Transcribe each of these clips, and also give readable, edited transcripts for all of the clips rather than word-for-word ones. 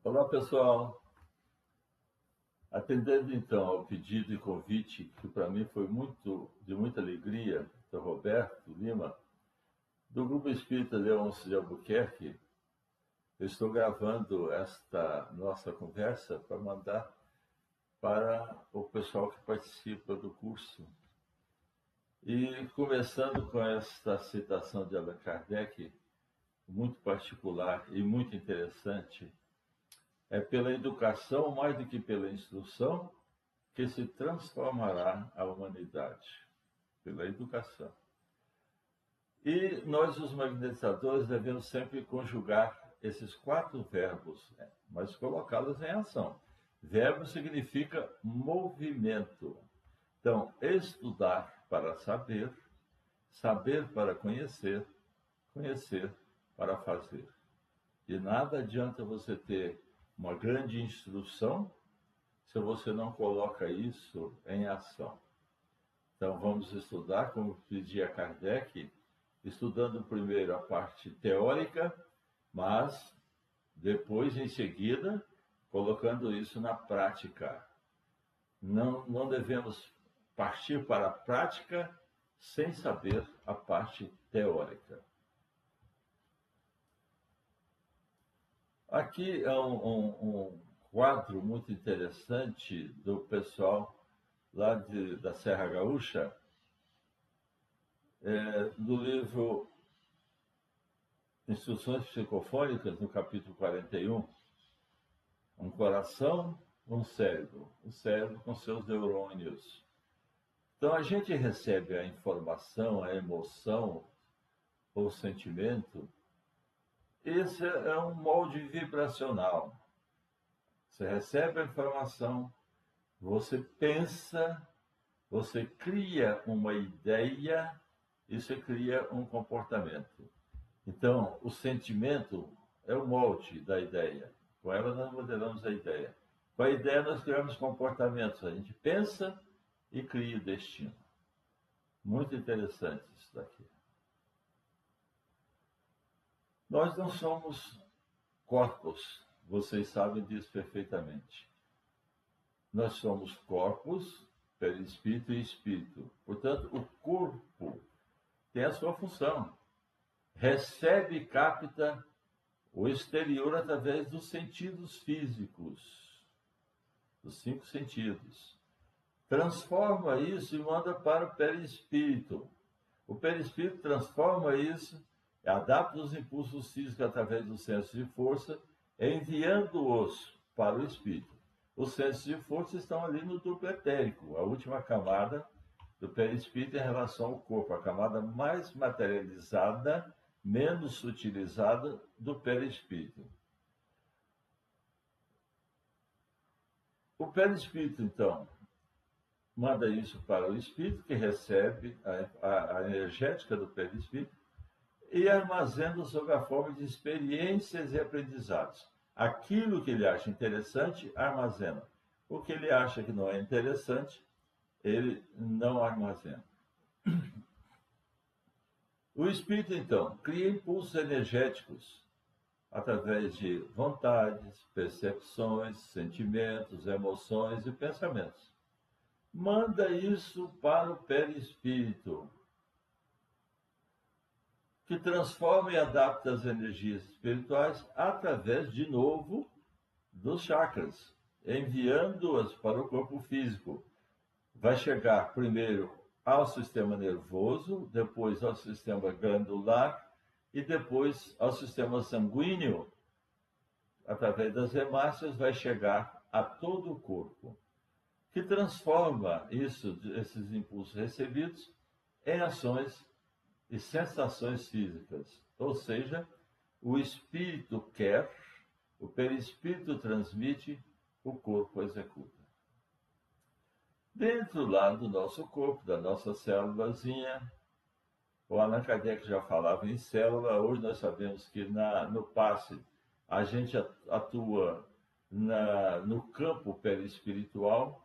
Olá, pessoal. Atendendo então ao pedido e convite, que para mim foi de muita alegria, do Roberto Lima, do Grupo Espírita Leôncio de Albuquerque, eu estou gravando esta nossa conversa para mandar para o pessoal que participa do curso. E começando com esta citação de Allan Kardec, muito particular e muito interessante, é pela educação, mais do que pela instrução, que se transformará a humanidade, pela educação. E nós, os magnetizadores, devemos sempre conjugar esses quatro verbos, mas colocá-los em ação. Verbo significa movimento. Então, estudar para saber, saber para conhecer, conhecer para fazer. De nada adianta você ter uma grande instrução se você não coloca isso em ação. Então, vamos estudar, como pedia Kardec, estudando primeiro a parte teórica, mas depois, em seguida, colocando isso na prática. Não devemos partir para a prática sem saber a parte teórica. Aqui é um quadro muito interessante do pessoal lá da Serra Gaúcha, do livro Instruções Psicofônicas, no capítulo 41, um coração, um cérebro, o cérebro com seus neurônios. Então a gente recebe a informação, a emoção, ou sentimento, esse é um molde vibracional. Você recebe a informação, você pensa, você cria uma ideia e você cria um comportamento. Então, o sentimento é o molde da ideia. Com ela nós modelamos a ideia. Com a ideia nós criamos comportamentos. A gente pensa e cria o destino. Muito interessante isso daqui. Nós não somos corpos, vocês sabem disso perfeitamente. Nós somos corpos, perispírito e espírito. Portanto, o corpo tem a sua função. Recebe e capta o exterior através dos sentidos físicos, dos 5 sentidos. Transforma isso e manda para o perispírito. O perispírito transforma isso, adapta os impulsos físicos através do senso de força, enviando-os para o espírito. Os sensos de força estão ali no duplo etérico, a última camada do perispírito em relação ao corpo, a camada mais materializada, menos sutilizada do perispírito. O perispírito, então, manda isso para o espírito, que recebe a energética do perispírito e armazena sob a forma de experiências e aprendizados. Aquilo que ele acha interessante, armazena. O que ele acha que não é interessante, ele não armazena. O espírito, então, cria impulsos energéticos através de vontades, percepções, sentimentos, emoções e pensamentos. Manda isso para o perispírito, que transforma e adapta as energias espirituais através, de novo, dos chakras, enviando-as para o corpo físico. Vai chegar primeiro ao sistema nervoso, depois ao sistema glandular e depois ao sistema sanguíneo. Através das hemácias vai chegar a todo o corpo, que transforma esses impulsos recebidos em ações e sensações físicas. Ou seja, o espírito quer, o perispírito transmite, o corpo executa. Dentro lá do nosso corpo, da nossa célulazinha, o Allan Kardec já falava em célula, hoje nós sabemos que no passe a gente atua no campo perispiritual.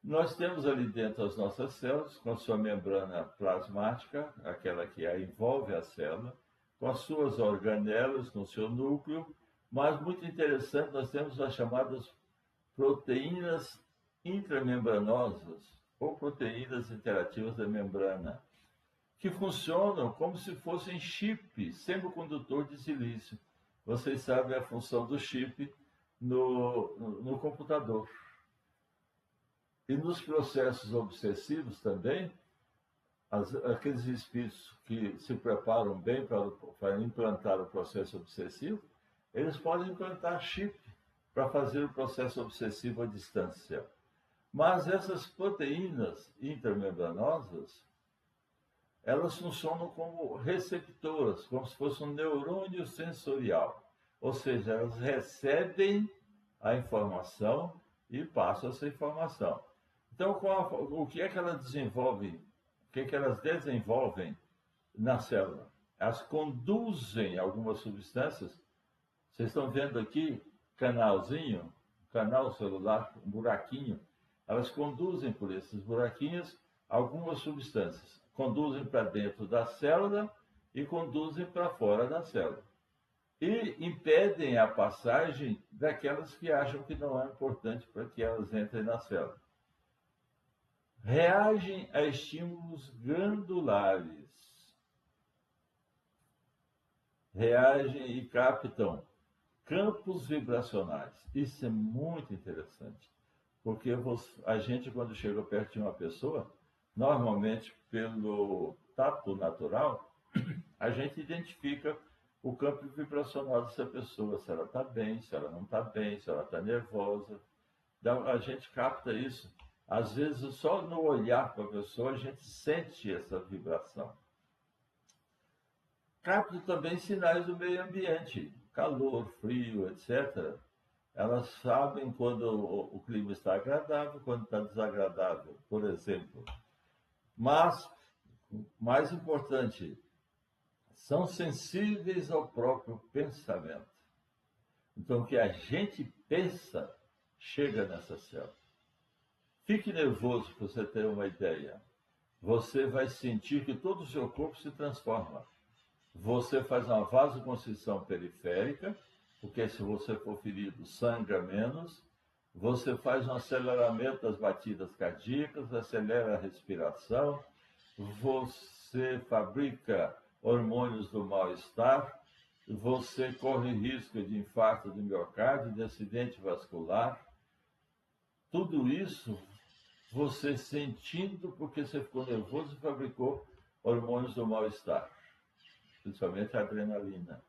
Nós temos ali dentro as nossas células, com a sua membrana plasmática, aquela que a envolve a célula, com as suas organelas, com o seu núcleo, Mas muito interessante, nós temos as chamadas proteínas intramembranosas ou proteínas interativas da membrana, que funcionam como se fossem chip semicondutor de silício. Vocês sabem a função do chip no computador. E nos processos obsessivos também, aqueles espíritos que se preparam bem para implantar o processo obsessivo, eles podem implantar chip para fazer o processo obsessivo à distância. Mas essas proteínas intramembranosas, elas funcionam como receptoras, como se fosse um neurônio sensorial. Ou seja, elas recebem a informação e passam essa informação. Então, o que é que elas desenvolvem? O que é que elas desenvolvem na célula? Elas conduzem algumas substâncias. Vocês estão vendo aqui, canalzinho, canal celular, um buraquinho. Elas conduzem por esses buraquinhos algumas substâncias. Conduzem para dentro da célula e conduzem para fora da célula. E impedem a passagem daquelas que acham que não é importante para que elas entrem na célula. Reagem a estímulos glandulares. Reagem e captam campos vibracionais. Isso é muito interessante, porque a gente, quando chega perto de uma pessoa, normalmente pelo tato natural, a gente identifica o campo vibracional dessa pessoa, se ela está bem, se ela não está bem, se ela está nervosa. Então, a gente capta isso. Às vezes, só no olhar para a pessoa, a gente sente essa vibração. Capta também sinais do meio ambiente, calor, frio, etc. Elas sabem quando o clima está agradável, quando está desagradável, por exemplo. Mas, mais importante, são sensíveis ao próprio pensamento. Então, o que a gente pensa chega nessa célula. Fique nervoso para você ter uma ideia. Você vai sentir que todo o seu corpo se transforma. Você faz uma vasoconstrição periférica, porque se você for ferido, sangra menos. Você faz um aceleramento das batidas cardíacas, acelera a respiração. Você fabrica hormônios do mal-estar. Você corre risco de infarto do miocárdio, de acidente vascular. Tudo isso você sentindo porque você ficou nervoso e fabricou hormônios do mal-estar, principalmente a adrenalina.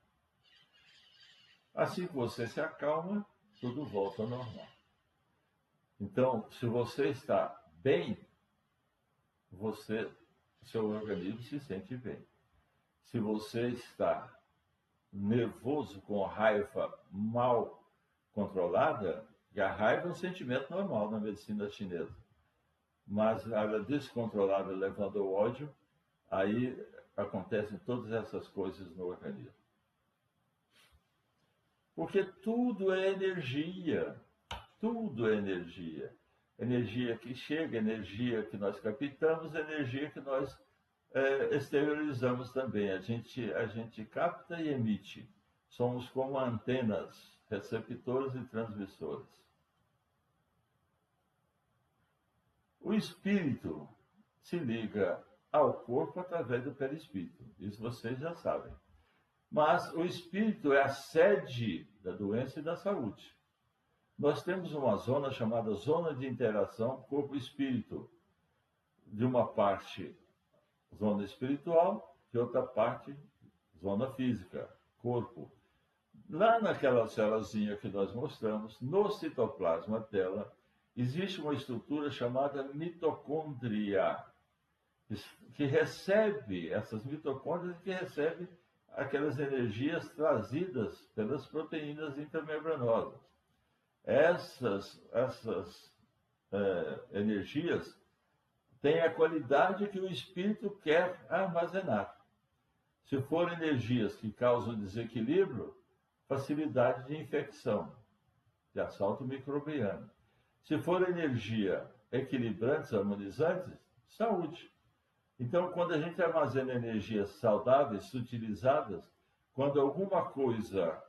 Assim que você se acalma, tudo volta ao normal. Então, se você está bem, seu organismo se sente bem. Se você está nervoso, com raiva mal controlada, e a raiva é um sentimento normal na medicina chinesa, mas ela descontrolada levando ao ódio, aí acontecem todas essas coisas no organismo. Porque tudo é energia. Tudo é energia. Energia que chega, energia que nós captamos, energia que nós exteriorizamos também. A gente capta e emite. Somos como antenas, receptores e transmissores. O espírito se liga ao corpo através do perispírito. Isso vocês já sabem. Mas o espírito é a sede da doença e da saúde. Nós temos uma zona chamada zona de interação corpo-espírito. De uma parte, zona espiritual, de outra parte, zona física, corpo. Lá naquela células que nós mostramos, no citoplasma dela, existe uma estrutura chamada mitocôndria, que recebe essas mitocôndrias, que recebe aquelas energias trazidas pelas proteínas intramembranosas. Essas energias têm a qualidade que o espírito quer armazenar. Se forem energias que causam desequilíbrio, facilidade de infecção, de assalto microbiano. Se for energia equilibrantes, harmonizantes, saúde. Então, quando a gente armazena energias saudáveis, sutilizadas, quando alguma coisa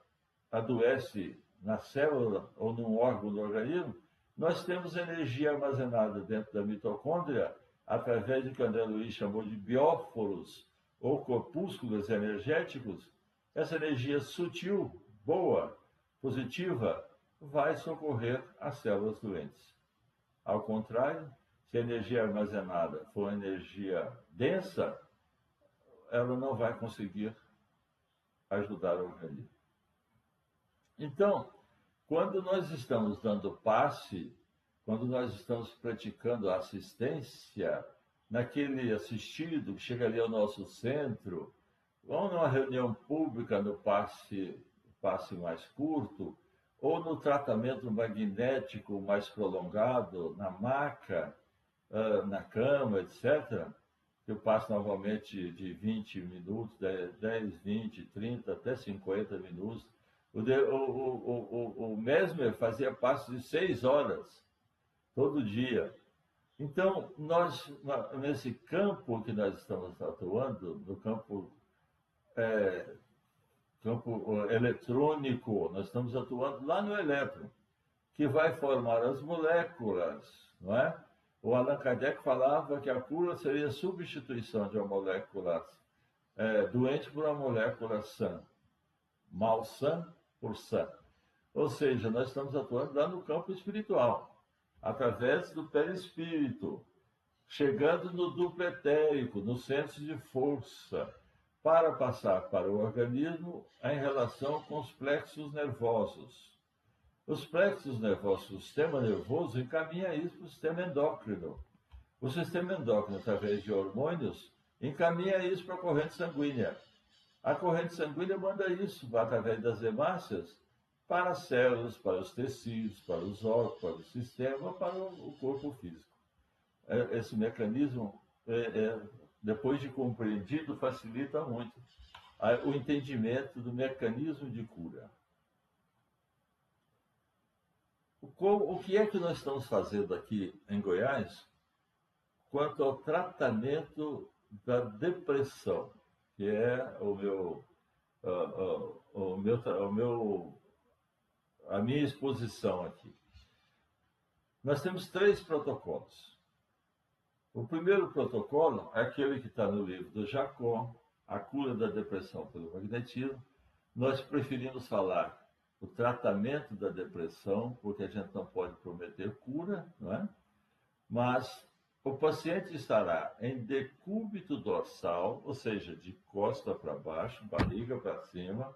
adoece na célula ou num órgão do organismo, nós temos energia armazenada dentro da mitocôndria através do que o André Luiz chamou de bióforos ou corpúsculos energéticos. Essa energia sutil, boa, positiva, vai socorrer as células doentes. Ao contrário, se a energia armazenada for energia densa, ela não vai conseguir ajudar o organismo. Então, quando nós estamos dando passe, quando nós estamos praticando assistência, naquele assistido que chega ali ao nosso centro, ou numa reunião pública no passe mais curto, ou no tratamento magnético mais prolongado, na maca, na cama, etc., que eu passo normalmente de 20 minutos, 10, 20, 30, até 50 minutos. O Mesmer fazia passos de 6 horas, todo dia. Então, nós, nesse campo que nós estamos atuando, no campo eletrônico, nós estamos atuando lá no elétron, que vai formar as moléculas, não é? O Allan Kardec falava que a cura seria a substituição de uma molécula doente por uma molécula sã, mal sã por sã. Ou seja, nós estamos atuando lá no campo espiritual, através do perispírito, chegando no duplo etérico, no centro de força, para passar para o organismo em relação com os plexos nervosos. Os plexos nervosos, o sistema nervoso, encaminha isso para o sistema endócrino. O sistema endócrino, através de hormônios, encaminha isso para a corrente sanguínea. A corrente sanguínea manda isso, através das hemácias, para as células, para os tecidos, para os órgãos, para o sistema, para o corpo físico. Esse mecanismo, depois de compreendido, facilita muito o entendimento do mecanismo de cura. O que é que nós estamos fazendo aqui em Goiás quanto ao tratamento da depressão, que é a minha exposição aqui? Nós temos 3 protocolos. O primeiro protocolo é aquele que está no livro do Jacob, A Cura da Depressão pelo Magnetismo. Nós preferimos falar o tratamento da depressão, porque a gente não pode prometer cura, não é? Mas o paciente estará em decúbito dorsal, ou seja, de costa para baixo, barriga para cima,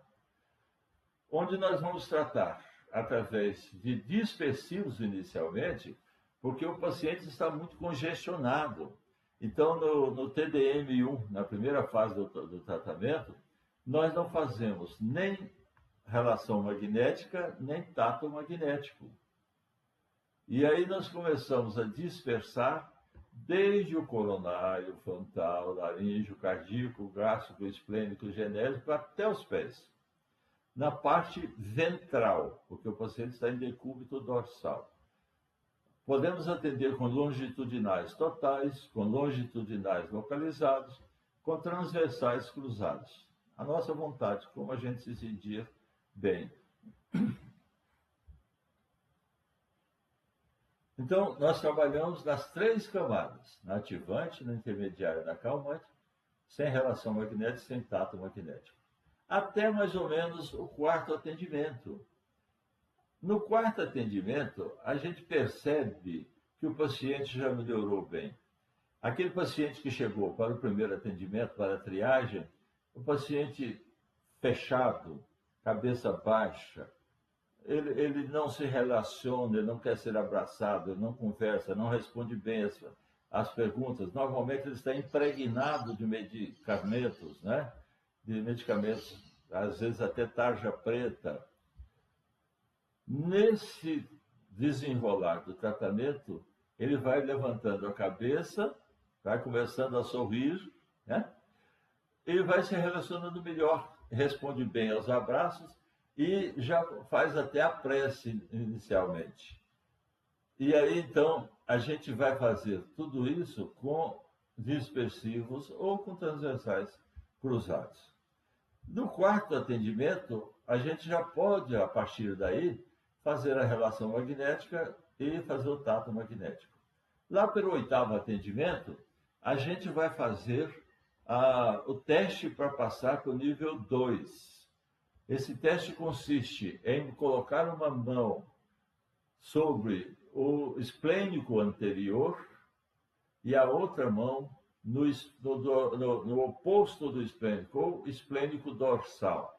onde nós vamos tratar através de dispersivos inicialmente, porque o paciente está muito congestionado. Então, no TDM1, na primeira fase do tratamento, nós não fazemos nem relação magnética, nem tato magnético. E aí nós começamos a dispersar desde o coronário, frontal, laríngeo, cardíaco, gástrico, esplênico, genésico, até os pés. Na parte ventral, porque o paciente está em decúbito dorsal. Podemos atender com longitudinais totais, com longitudinais localizados, com transversais cruzados. A nossa vontade, como a gente se sentir bem. Então, nós trabalhamos nas 3 camadas, na ativante, na intermediária e na calmante, sem relação magnética, sem tato magnético. Até mais ou menos o 4º atendimento. No 4º atendimento, a gente percebe que o paciente já melhorou bem. Aquele paciente que chegou para o primeiro atendimento, para a triagem, o paciente fechado, cabeça baixa, ele não se relaciona, ele não quer ser abraçado, ele não conversa, não responde bem as perguntas. Normalmente ele está impregnado de medicamentos, né? De medicamentos, às vezes até tarja preta. Nesse desenrolar do tratamento, ele vai levantando a cabeça, vai começando a sorrir, né? Ele vai se relacionando melhor, responde bem aos abraços e já faz até a prece inicialmente. E aí, então, a gente vai fazer tudo isso com dispersivos ou com transversais cruzados. No quarto atendimento, a gente já pode, a partir daí, fazer a relação magnética e fazer o tato magnético. Lá pelo oitavo atendimento, a gente vai fazer o teste para passar para o nível 2. Esse teste consiste em colocar uma mão sobre o esplênico anterior e a outra mão no oposto do esplênico, ou esplênico dorsal.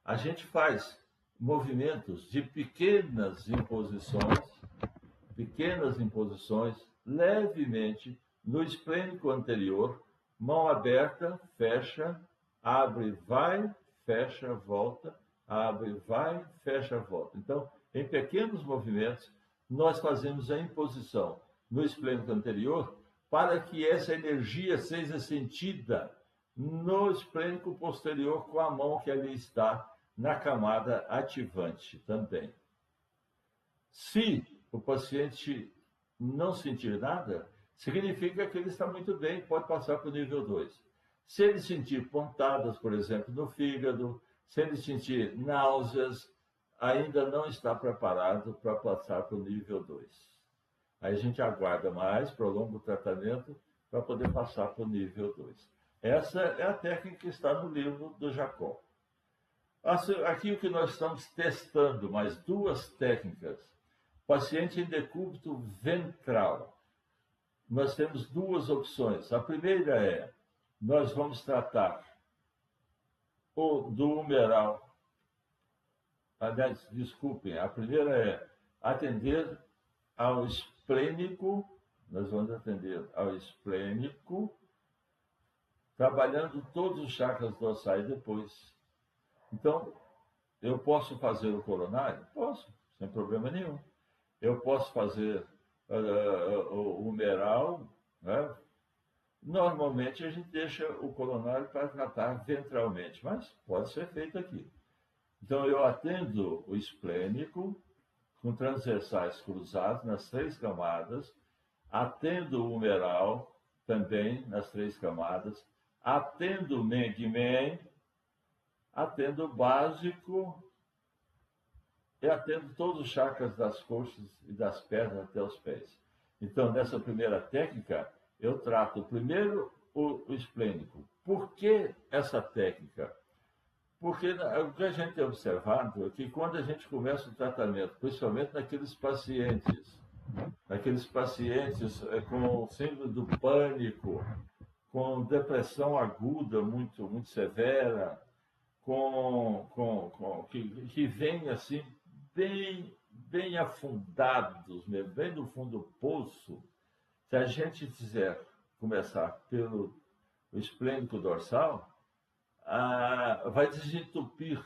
A gente faz movimentos de pequenas imposições, levemente, no esplênico anterior, mão aberta, fecha, abre, vai, fecha, volta, abre, vai, fecha, volta. Então, em pequenos movimentos, nós fazemos a imposição no esplênico anterior para que essa energia seja sentida no esplênico posterior com a mão que ali está na camada ativante também. Se o paciente não sentir nada, significa que ele está muito bem, pode passar para o nível 2. Se ele sentir pontadas, por exemplo, no fígado, se ele sentir náuseas, ainda não está preparado para passar para o nível 2. Aí a gente aguarda mais, prolonga o tratamento para poder passar para o nível 2. Essa é a técnica que está no livro do Jacob. Aqui o que nós estamos testando, mais duas técnicas. Paciente em decúbito ventral. Nós temos duas opções. A primeira é, nós vamos tratar do humeral. Aliás, desculpem, a primeira é atender ao esplênico, nós vamos atender ao esplênico, trabalhando todos os chakras dorsais depois. Então, eu posso fazer o coronário? Posso, sem problema nenhum. Eu posso fazer o humeral, né? Normalmente a gente deixa o coronário para tratar ventralmente, mas pode ser feito aqui. Então, eu atendo o esplênico com transversais cruzados nas 3 camadas, atendo o humeral também nas 3 camadas, atendo o Meng-Men, atendo o básico e atendo todos os chakras das coxas e das pernas até os pés. Então, nessa primeira técnica, eu trato primeiro o esplênico. Por que essa técnica? Porque o que a gente tem observado é que quando a gente começa o tratamento, principalmente naqueles pacientes com síndrome do pânico, com depressão aguda muito, muito severa, que vem assim bem afundados mesmo, bem no fundo do poço, se a gente quiser começar pelo esplênico dorsal, vai desentupir,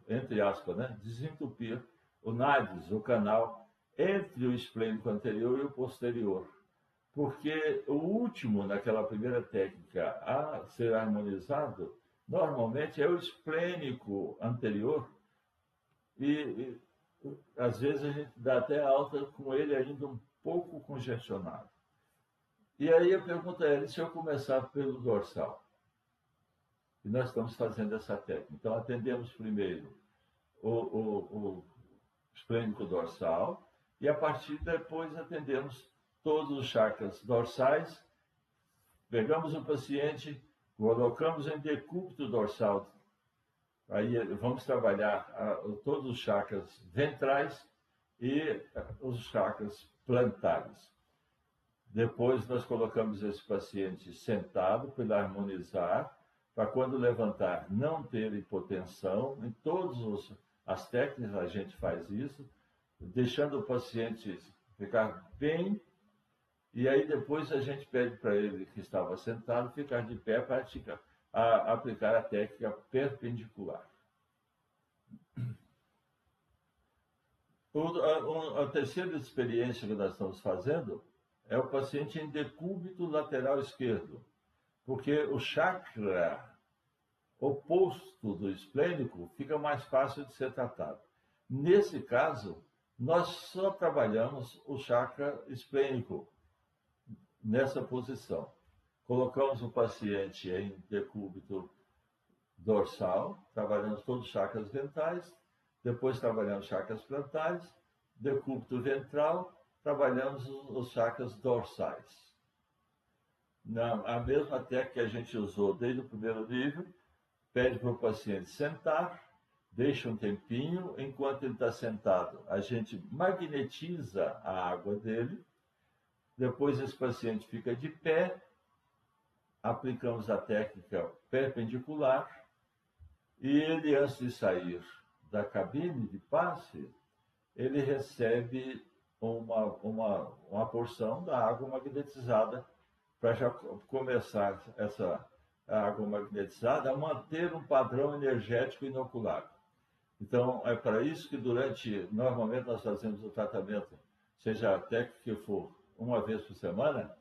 entre aspas, né? Desentupir o nádis, o canal, entre o esplênico anterior e o posterior. Porque o último, naquela primeira técnica, a ser harmonizado, normalmente é o esplênico anterior, e às vezes a gente dá até alta com ele ainda um pouco congestionado. E aí a pergunta é, e se eu começar pelo dorsal? E nós estamos fazendo essa técnica. Então, atendemos primeiro o esplênico dorsal e, a partir depois, atendemos todos os chakras dorsais. Pegamos o paciente, colocamos em decúbito dorsal. Aí vamos trabalhar todos os chakras ventrais e os chakras plantares. Depois, nós colocamos esse paciente sentado para ele harmonizar, para quando levantar não ter hipotensão. Em todas as técnicas a gente faz isso, deixando o paciente ficar bem, e aí depois a gente pede para ele que estava sentado ficar de pé para aplicar a técnica perpendicular. A terceira experiência que nós estamos fazendo é o paciente em decúbito lateral esquerdo, porque o chakra oposto do esplênico fica mais fácil de ser tratado. Nesse caso, nós só trabalhamos o chakra esplênico nessa posição. Colocamos o paciente em decúbito dorsal, trabalhamos todos os chakras ventrais, depois trabalhamos chakras plantares, decúbito ventral, trabalhamos os chakras dorsais. A mesma técnica que a gente usou desde o primeiro nível, pede para o paciente sentar, deixa um tempinho, enquanto ele está sentado, a gente magnetiza a água dele, depois esse paciente fica de pé, aplicamos a técnica perpendicular, e ele, antes de sair da cabine de passe, ele recebe uma porção da água magnetizada, para já começar essa água magnetizada a manter um padrão energético inoculado. Então, é para isso que normalmente nós fazemos o tratamento, seja a técnica que for, uma vez por semana,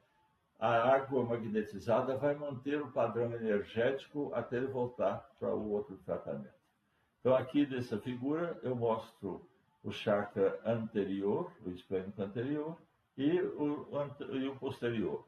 a água magnetizada vai manter o padrão energético até ele voltar para o outro tratamento. Então, aqui nessa figura, eu mostro o chakra anterior, o esplênico anterior, e o posterior.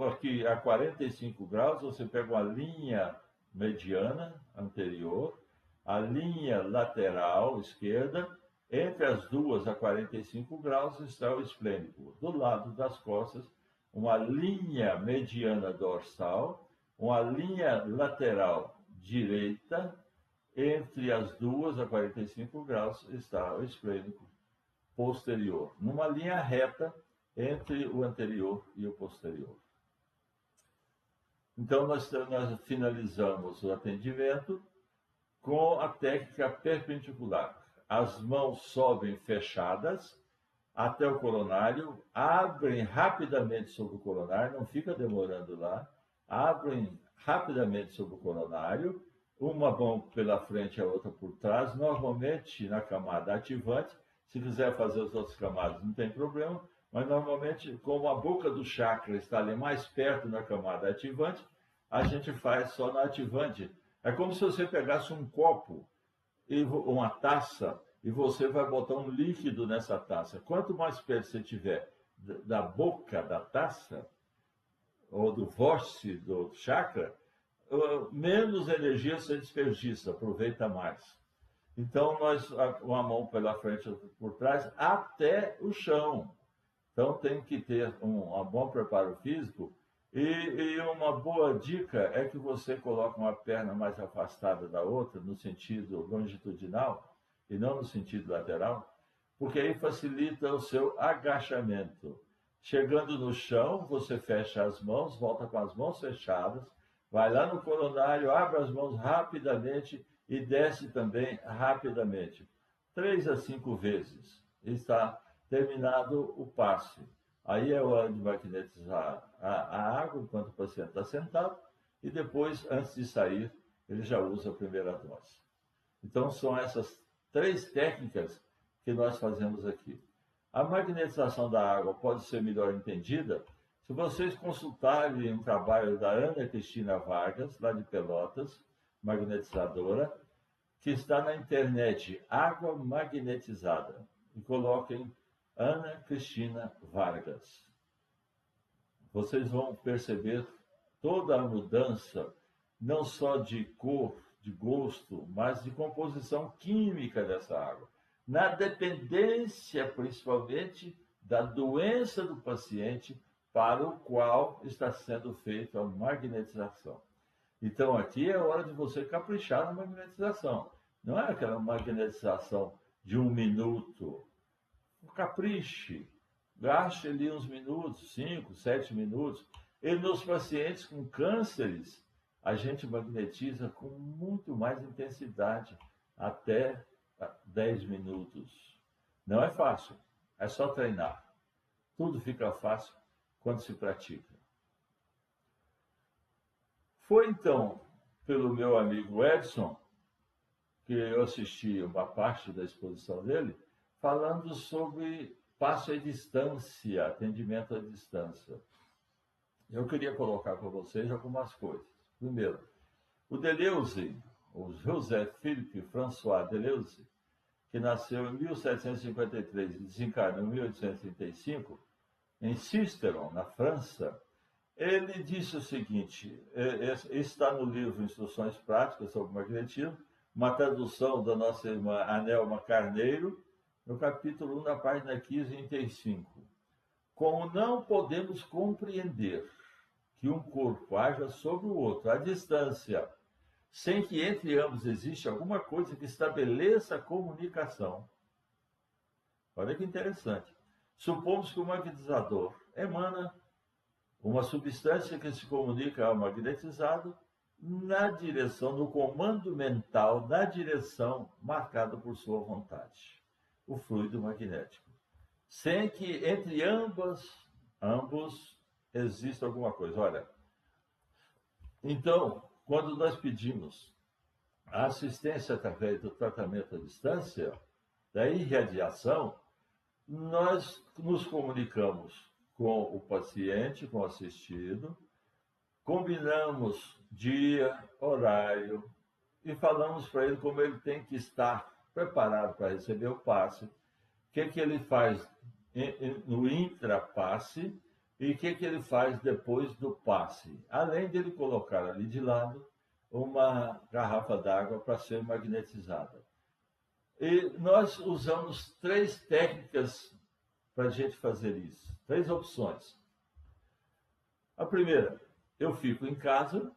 Aqui, a 45 graus, você pega uma linha mediana anterior, a linha lateral esquerda, entre as duas, a 45 graus, está o esplênico. Do lado das costas, uma linha mediana dorsal, uma linha lateral direita, entre as duas, a 45 graus, está o esplênico posterior, numa linha reta entre o anterior e o posterior. Então, nós finalizamos o atendimento com a técnica perpendicular. As mãos sobem fechadas até o coronário, abrem rapidamente sobre o coronário, não fica demorando lá, abrem rapidamente sobre o coronário, uma mão pela frente e a outra por trás, normalmente na camada ativante. Se quiser fazer as outras camadas, não tem problema, mas normalmente, como a boca do chakra está ali mais perto da camada ativante, a gente faz só na ativante. É como se você pegasse um copo, uma taça, e você vai botar um líquido nessa taça. Quanto mais perto você tiver da boca da taça, ou do vórtice do chakra, menos energia você desperdiça, aproveita mais. Então, uma mão pela frente e por trás, até o chão. Então, tem que ter um bom preparo físico. E uma boa dica é que você coloque uma perna mais afastada da outra, no sentido longitudinal, e não no sentido lateral, porque aí facilita o seu agachamento. Chegando no chão, você fecha as mãos, volta com as mãos fechadas, vai lá no coronário, abre as mãos rapidamente e desce também rapidamente. 3 a 5 vezes. Está terminado o passe. Aí é hora de magnetizar a água enquanto o paciente está sentado e depois, antes de sair, ele já usa a primeira dose. Então, são essas 3 técnicas que nós fazemos aqui. A magnetização da água pode ser melhor entendida se vocês consultarem um trabalho da Ana Cristina Vargas, lá de Pelotas, magnetizadora, que está na internet, Água Magnetizada, e coloquem Ana Cristina Vargas. Vocês vão perceber toda a mudança, não só de cor, de gosto, mas de composição química dessa água. Na dependência, principalmente, da doença do paciente para o qual está sendo feita a magnetização. Então, aqui é hora de você caprichar na magnetização. Não é aquela magnetização de 1 minuto. Capriche, gaste ali uns minutos, 5, 7 minutos. E nos pacientes com cânceres, a gente magnetiza com muito mais intensidade, até 10 minutos. Não é fácil, é só treinar. Tudo fica fácil quando se pratica. Foi então pelo meu amigo Edson que eu assisti uma parte da exposição dele, falando sobre passo à distância, atendimento à distância. Eu queria colocar para vocês algumas coisas. Primeiro, o Deleuze, o José Philippe François Deleuze, que nasceu em 1753 e desencarnou em 1835, em Sisteron, na França, Ele disse o seguinte, está no livro Instruções Práticas sobre Magnetismo, uma tradução da nossa irmã Anelma Carneiro, no capítulo 1, na página 1535. Como não podemos compreender que um corpo haja sobre o outro à distância, sem que entre ambos exista alguma coisa que estabeleça a comunicação. Olha que interessante. Supomos que o magnetizador emana uma substância que se comunica ao magnetizado na direção do comando mental, na direção marcada por sua vontade, o fluido magnético. Sem que entre ambos exista alguma coisa. Olha, então, quando nós pedimos a assistência através do tratamento à distância, da irradiação, nós nos comunicamos com o paciente, com o assistido, combinamos dia, horário e falamos para ele como ele tem que estar preparado para receber o passe, o que ele faz no intrapasse e o que ele faz depois do passe, além de ele colocar ali de lado uma garrafa d'água para ser magnetizada. E nós usamos 3 técnicas para a gente fazer isso, 3 opções. A primeira, eu fico em casa,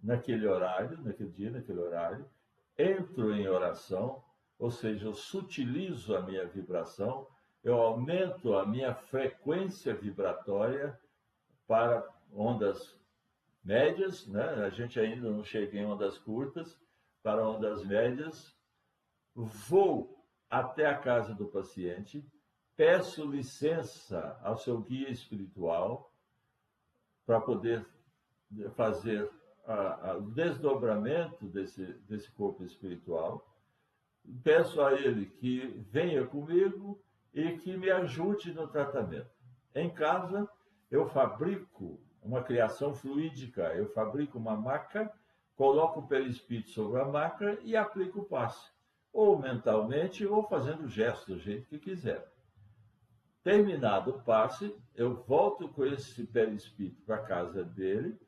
naquele horário, naquele dia, naquele horário, entro em oração, ou seja, eu sutilizo a minha vibração, eu aumento a minha frequência vibratória para ondas médias, né? A gente ainda não chega em ondas curtas, para ondas médias. Vou até a casa do paciente, peço licença ao seu guia espiritual para poder fazer o desdobramento desse corpo espiritual. Peço a ele que venha comigo e que me ajude no tratamento. Em casa, eu fabrico uma criação fluídica, eu fabrico uma maca, coloco o perispírito sobre a maca e aplico o passe, ou mentalmente, ou fazendo gesto, do jeito que quiser. Terminado o passe, eu volto com esse perispírito para a casa dele,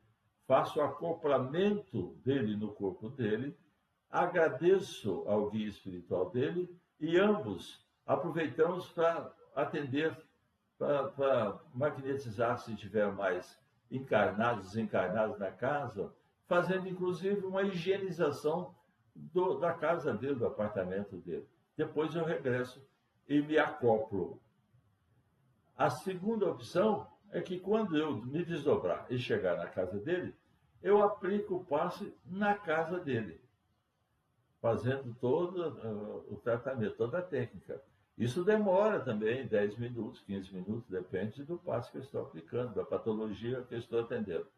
faço o acoplamento dele no corpo dele, agradeço ao guia espiritual dele e ambos aproveitamos para atender, para magnetizar se tiver mais encarnados, desencarnados na casa, fazendo inclusive uma higienização da casa dele, do apartamento dele. Depois eu regresso e me acoplo. A segunda opção é que quando eu me desdobrar e chegar na casa dele, eu aplico o passe na casa dele, fazendo todo o tratamento, toda a técnica. Isso demora também 10 minutos, 15 minutos, depende do passe que eu estou aplicando, da patologia que eu estou atendendo.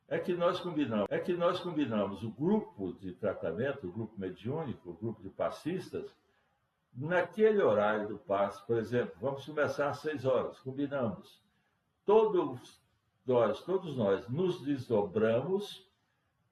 É que nós combinamos o grupo de tratamento, o grupo mediúnico, o grupo de passistas, naquele horário do passe. Por exemplo, vamos começar às 6 horas, combinamos. Todos nós nos desdobramos.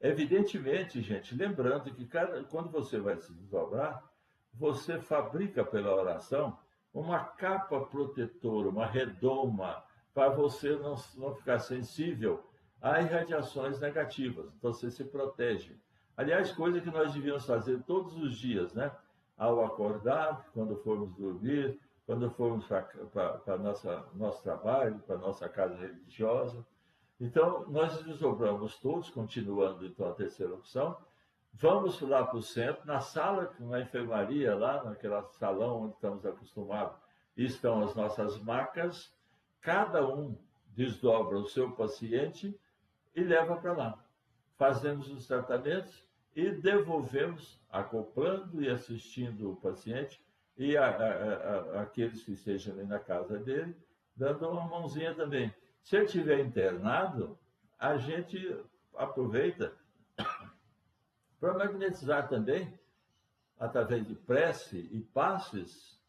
Evidentemente, gente, lembrando que quando você vai se desdobrar, você fabrica pela oração uma capa protetora, uma redoma, para você não ficar sensível a irradiações negativas. Então, você se protege. Aliás, coisa que nós devíamos fazer todos os dias, né? Ao acordar, quando formos dormir, quando formos para nosso trabalho, para nossa casa religiosa. Então, nós desdobramos todos, continuando então a terceira opção. Vamos lá para o centro, na sala, na enfermaria, lá naquele salão onde estamos acostumados, estão as nossas macas. Cada um desdobra o seu paciente e leva para lá. Fazemos os tratamentos e devolvemos, acoplando e assistindo o paciente e aqueles que estejam ali na casa dele, dando uma mãozinha também. Se ele estiver internado, a gente aproveita para magnetizar também, através de prece e passes,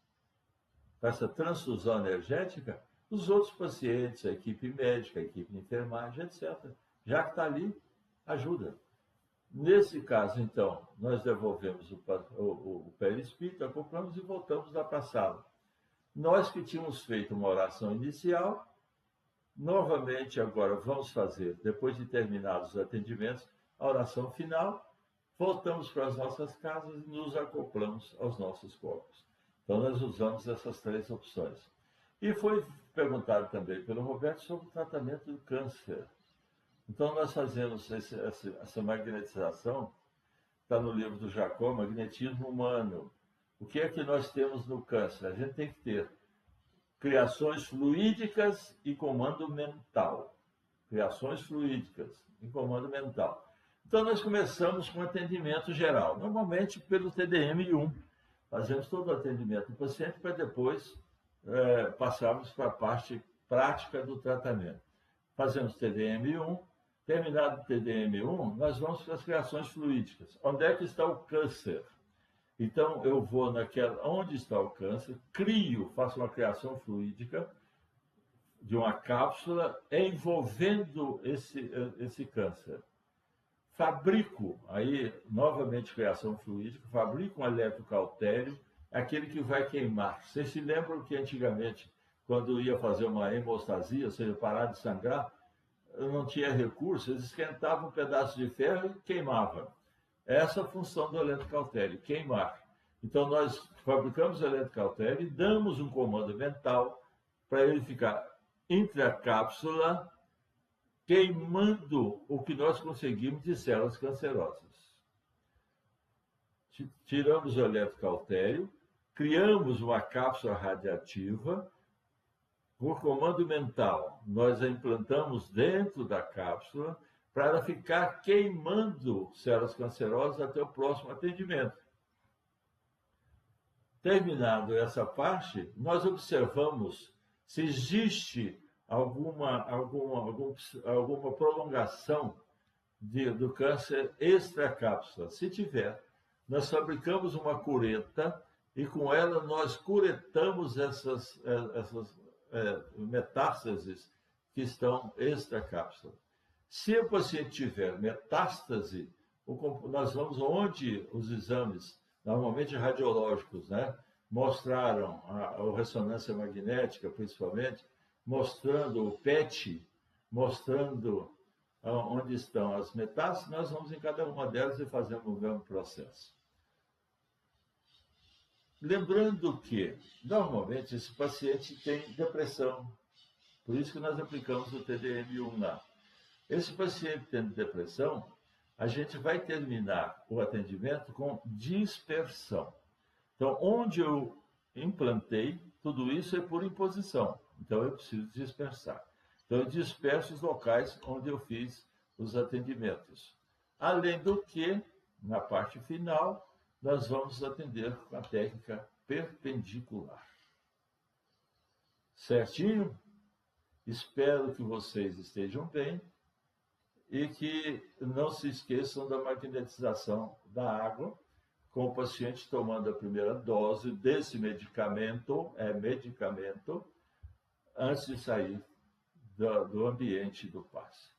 com essa transfusão energética, os outros pacientes, a equipe médica, a equipe de enfermagem, etc. Já que está ali, ajuda. Nesse caso, então, nós devolvemos o perispírito, acoplamos e voltamos lá para a sala. Nós que tínhamos feito uma oração inicial, Novamente, agora vamos fazer, depois de terminados os atendimentos, a oração final, voltamos para as nossas casas e nos acoplamos aos nossos corpos. Então, nós usamos essas três opções. E foi perguntado também pelo Roberto sobre o tratamento do câncer. Então, nós fazemos essa magnetização, está no livro do Jacó, Magnetismo Humano. O que é que nós temos no câncer? A gente tem que ter criações fluídicas e comando mental. Criações fluídicas e comando mental. Então, nós começamos com atendimento geral, normalmente pelo TDM-1. Fazemos todo o atendimento do paciente para depois passarmos para a parte prática do tratamento. Fazemos TDM-1, terminado o TDM-1, nós vamos para as criações fluídicas. Onde é que está o câncer? Então, eu vou onde está o câncer, faço uma criação fluídica de uma cápsula envolvendo esse câncer. Fabrico, aí, novamente criação fluídica, fabrico um eletrocautério, aquele que vai queimar. Vocês se lembram que antigamente, quando ia fazer uma hemostasia, ou seja, parar de sangrar, não tinha recurso, eles esquentavam um pedaço de ferro e queimavam. Essa é a função do eletrocautério, queimar. Então, nós fabricamos o eletrocautério e damos um comando mental para ele ficar entre a cápsula, queimando o que nós conseguimos de células cancerosas. Tiramos o eletrocautério, criamos uma cápsula radiativa, por comando mental, nós a implantamos dentro da cápsula para ela ficar queimando células cancerosas até o próximo atendimento. Terminado essa parte, nós observamos se existe alguma prolongação do câncer extracápsula. Se tiver, nós fabricamos uma cureta e com ela nós curetamos essas metástases que estão extracápsula. Se o paciente tiver metástase, nós vamos onde os exames, normalmente radiológicos, mostraram a ressonância magnética, principalmente, mostrando o PET, mostrando onde estão as metástases, nós vamos em cada uma delas e fazemos o mesmo processo. Lembrando que, normalmente, esse paciente tem depressão, por isso que nós aplicamos o TDM-1 lá. Esse paciente tendo depressão, a gente vai terminar o atendimento com dispersão. Então, onde eu implantei, tudo isso é por imposição. Então, eu preciso dispersar. Então, eu disperso os locais onde eu fiz os atendimentos. Além do que, na parte final, nós vamos atender com a técnica perpendicular. Certinho? Espero que vocês estejam bem e que não se esqueçam da magnetização da água, com o paciente tomando a primeira dose desse medicamento, antes de sair do ambiente do passe.